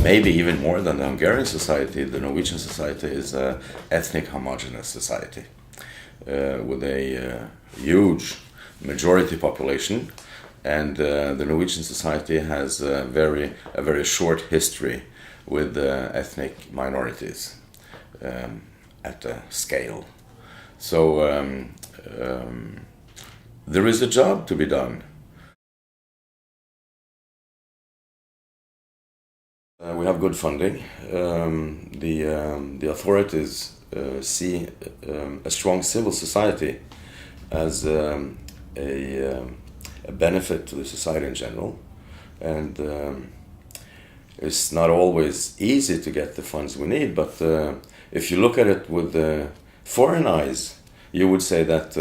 Maybe even more than the Hungarian society, the Norwegian society is an ethnic homogeneous society with a huge majority population, and the Norwegian society has a very short history with ethnic minorities at a scale. So there is a job to be done. We have good funding. The authorities see a strong civil society as a benefit to the society in general, and it's not always easy to get the funds we need, but if you look at it with foreign eyes, you would say that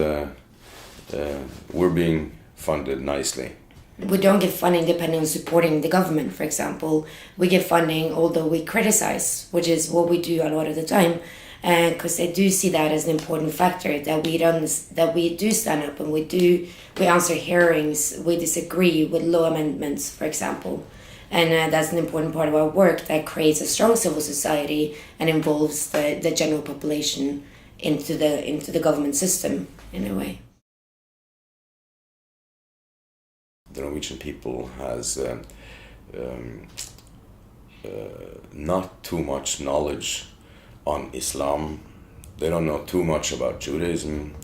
we're being funded nicely. We don't get funding depending on supporting the government, for example. We get funding although we criticize, which is what we do a lot of the time, because I do see that as an important factor, that we do stand up and we answer hearings, we disagree with law amendments, for example. And that's an important part of our work that creates a strong civil society and involves the general population into the government system in a way. The Norwegian people has not too much knowledge on Islam. They don't know too much about Judaism.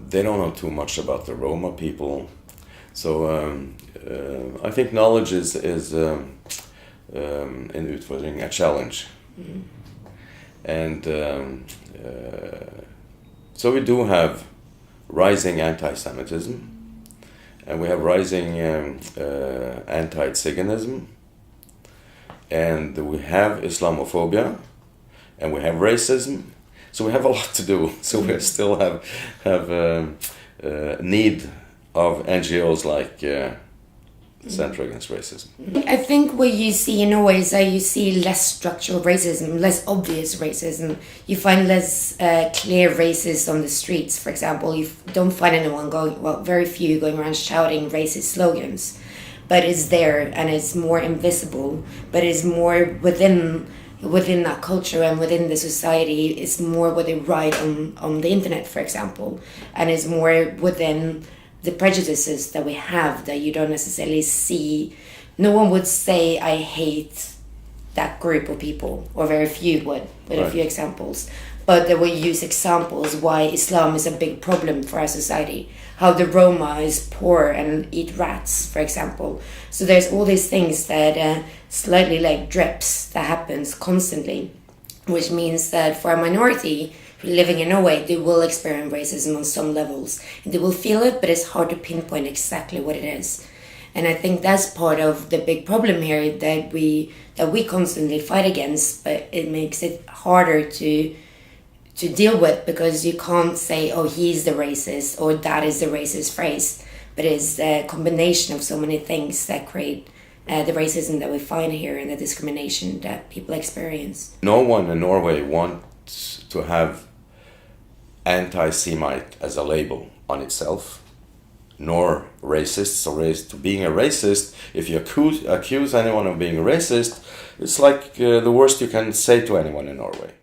They don't know too much about the Roma people. So I think knowledge is in utfordring a challenge. Mm-hmm. And so we do have rising anti-Semitism. And we have rising anti-Tsiganism, and we have Islamophobia, and we have racism. So we have a lot to do. So we still have need of NGOs like Center Against Racism. I think what you see in Norway is that you see less structural racism, less obvious racism. You find less clear racists on the streets, for example. You don't find anyone very few going around shouting racist slogans. But it's there and it's more invisible, but it's more within that culture and within the society. It's more what they write on the internet, for example. And it's more within the prejudices that we have that you don't necessarily see. No one would say, I hate that group of people, or very few would, with a few examples. But they will use examples why Islam is a big problem for our society, how the Roma is poor and eat rats, for example. So there's all these things that slightly like drips that happens constantly, which means that for a minority living in Norway, they will experience racism on some levels. And they will feel it, but it's hard to pinpoint exactly what it is. And I think that's part of the big problem here that we constantly fight against, but it makes it harder to deal with, because you can't say, oh, he's the racist or that is the racist phrase, but it's a combination of so many things that create the racism that we find here and the discrimination that people experience. No one in Norway wants to have anti-Semite as a label on itself, nor racist. So being a racist, if you accuse anyone of being a racist, it's like the worst you can say to anyone in Norway.